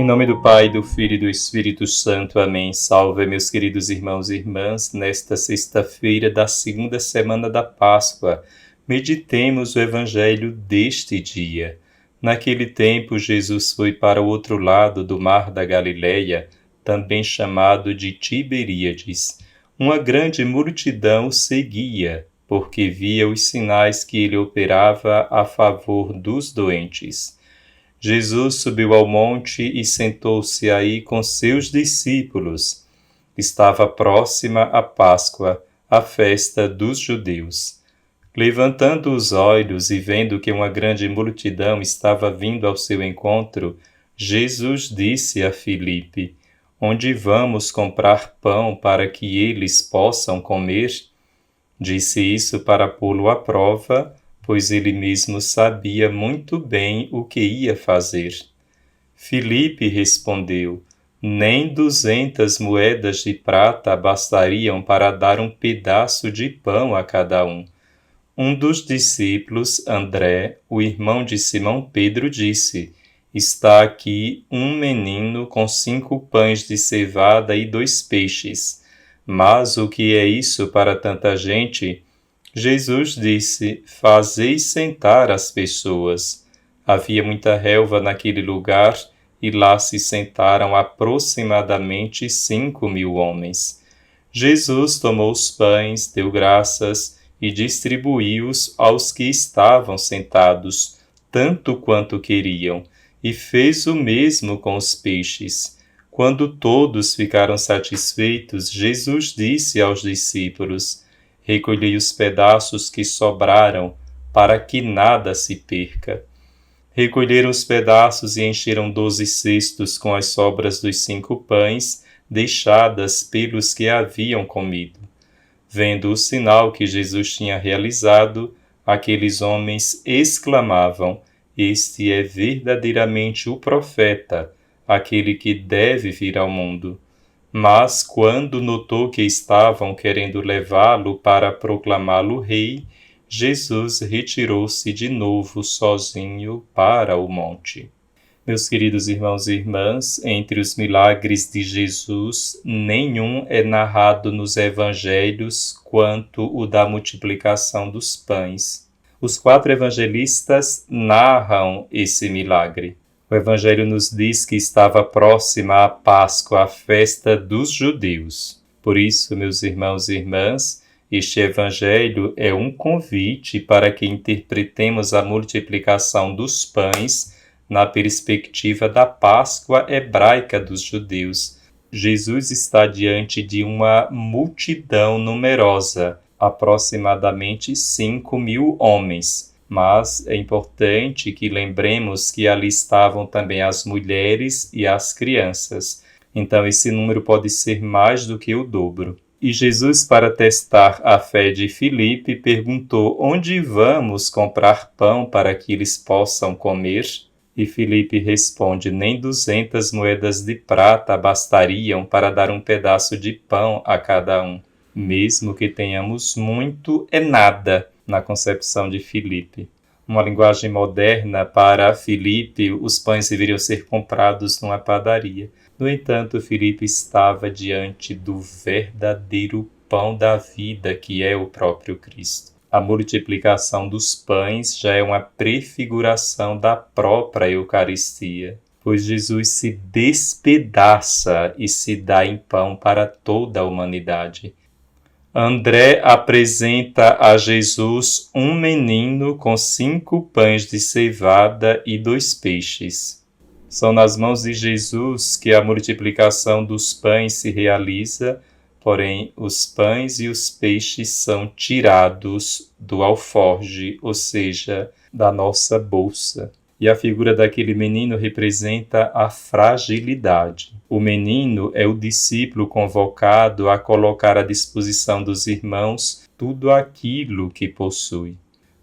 Em nome do Pai, do Filho e do Espírito Santo. Amém. Salve, meus queridos irmãos e irmãs, nesta sexta-feira da segunda semana da Páscoa. Meditemos o Evangelho deste dia. Naquele tempo, Jesus foi para o outro lado do mar da Galileia, também chamado de Tiberíades. Uma grande multidão o seguia, porque via os sinais que ele operava a favor dos doentes. Jesus subiu ao monte e sentou-se aí com seus discípulos. Estava próxima a Páscoa, a festa dos judeus. Levantando os olhos e vendo que uma grande multidão estava vindo ao seu encontro, Jesus disse a Filipe: "Onde vamos comprar pão para que eles possam comer?" Disse isso para pô-lo à prova, pois ele mesmo sabia muito bem o que ia fazer. Filipe respondeu: "Nem 200 moedas de prata bastariam para dar um pedaço de pão a cada um." Um dos discípulos, André, o irmão de Simão Pedro, disse: "Está aqui um menino com 5 pães de cevada e 2 peixes. Mas o que é isso para tanta gente?" Jesus disse: "Fazei sentar as pessoas." Havia muita relva naquele lugar e lá se sentaram aproximadamente 5.000 homens. Jesus tomou os pães, deu graças e distribuiu-os aos que estavam sentados, tanto quanto queriam, e fez o mesmo com os peixes. Quando todos ficaram satisfeitos, Jesus disse aos discípulos: "Recolhei os pedaços que sobraram, para que nada se perca." Recolheram os pedaços e encheram 12 cestos com as sobras dos 5 pães, deixadas pelos que haviam comido. Vendo o sinal que Jesus tinha realizado, aqueles homens exclamavam: "Este é verdadeiramente o profeta, aquele que deve vir ao mundo." Mas, quando notou que estavam querendo levá-lo para proclamá-lo rei, Jesus retirou-se de novo sozinho para o monte. Meus queridos irmãos e irmãs, entre os milagres de Jesus, nenhum é narrado nos evangelhos quanto o da multiplicação dos pães. Os 4 evangelistas narram esse milagre. O Evangelho nos diz que estava próxima a Páscoa, a festa dos judeus. Por isso, meus irmãos e irmãs, este Evangelho é um convite para que interpretemos a multiplicação dos pães na perspectiva da Páscoa hebraica dos judeus. Jesus está diante de uma multidão numerosa, aproximadamente 5.000 homens. Mas é importante que lembremos que ali estavam também as mulheres e as crianças. Então esse número pode ser mais do que o dobro. E Jesus, para testar a fé de Filipe, perguntou: "Onde vamos comprar pão para que eles possam comer?" E Filipe responde: "Nem 200 moedas de prata bastariam para dar um pedaço de pão a cada um." Mesmo que tenhamos muito, é nada na concepção de Filipe. Uma linguagem moderna, para Filipe, os pães deveriam ser comprados numa padaria. No entanto, Filipe estava diante do verdadeiro pão da vida, que é o próprio Cristo. A multiplicação dos pães já é uma prefiguração da própria Eucaristia, pois Jesus se despedaça e se dá em pão para toda a humanidade. André apresenta a Jesus um menino com 5 pães de cevada e 2 peixes. São nas mãos de Jesus que a multiplicação dos pães se realiza, porém os pães e os peixes são tirados do alforje, ou seja, da nossa bolsa. E a figura daquele menino representa a fragilidade. O menino é o discípulo convocado a colocar à disposição dos irmãos tudo aquilo que possui.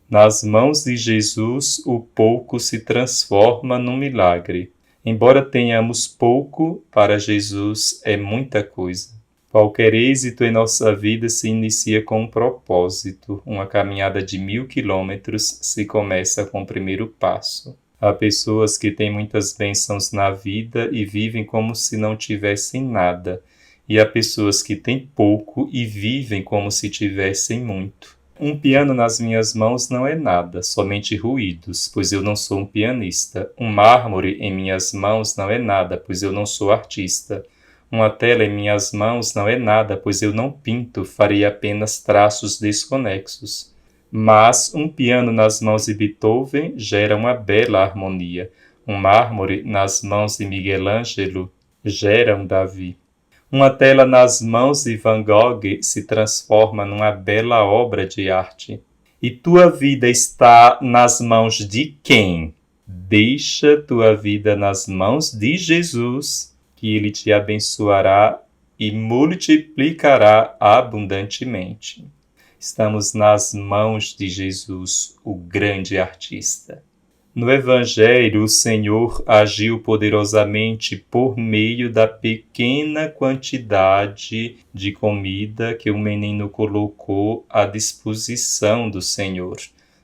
Nas mãos de Jesus, o pouco se transforma num milagre. Embora tenhamos pouco, para Jesus é muita coisa. Qualquer êxito em nossa vida se inicia com um propósito. Uma caminhada de 1000 quilômetros se começa com o primeiro passo. Há pessoas que têm muitas bênçãos na vida e vivem como se não tivessem nada. E há pessoas que têm pouco e vivem como se tivessem muito. Um piano nas minhas mãos não é nada, somente ruídos, pois eu não sou um pianista. Um mármore em minhas mãos não é nada, pois eu não sou artista. Uma tela em minhas mãos não é nada, pois eu não pinto, farei apenas traços desconexos. Mas um piano nas mãos de Beethoven gera uma bela harmonia. Um mármore nas mãos de Miguel Ângelo gera um Davi. Uma tela nas mãos de Van Gogh se transforma numa bela obra de arte. E tua vida está nas mãos de quem? Deixa tua vida nas mãos de Jesus, que Ele te abençoará e multiplicará abundantemente. Estamos nas mãos de Jesus, o grande artista. No Evangelho, o Senhor agiu poderosamente por meio da pequena quantidade de comida que o menino colocou à disposição do Senhor,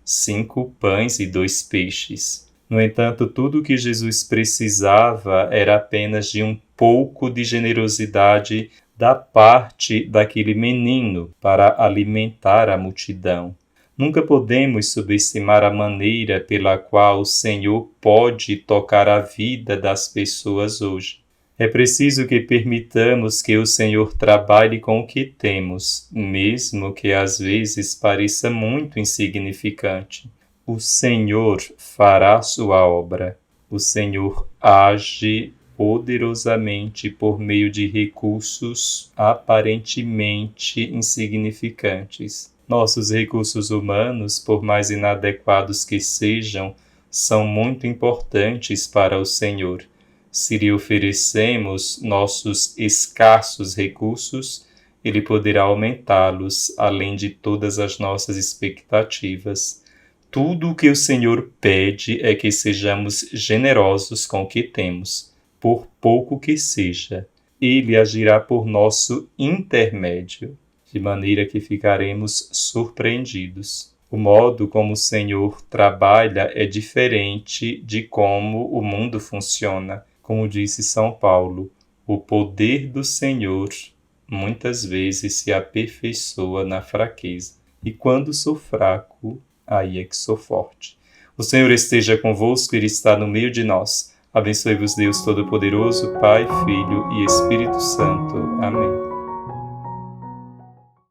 5 pães e 2 peixes. No entanto, tudo o que Jesus precisava era apenas de um pouco de generosidade da parte daquele menino para alimentar a multidão. Nunca podemos subestimar a maneira pela qual o Senhor pode tocar a vida das pessoas hoje. É preciso que permitamos que o Senhor trabalhe com o que temos, mesmo que às vezes pareça muito insignificante. O Senhor fará sua obra. O Senhor age poderosamente por meio de recursos aparentemente insignificantes. Nossos recursos humanos, por mais inadequados que sejam, são muito importantes para o Senhor. Se lhe oferecemos nossos escassos recursos, Ele poderá aumentá-los, além de todas as nossas expectativas. Tudo o que o Senhor pede é que sejamos generosos com o que temos, por pouco que seja. Ele agirá por nosso intermédio, de maneira que ficaremos surpreendidos. O modo como o Senhor trabalha é diferente de como o mundo funciona. Como disse São Paulo, o poder do Senhor muitas vezes se aperfeiçoa na fraqueza. E quando sou fraco, aí é que sou forte. O Senhor esteja convosco, Ele está no meio de nós. Abençoe-vos Deus Todo-Poderoso, Pai, Filho e Espírito Santo. Amém.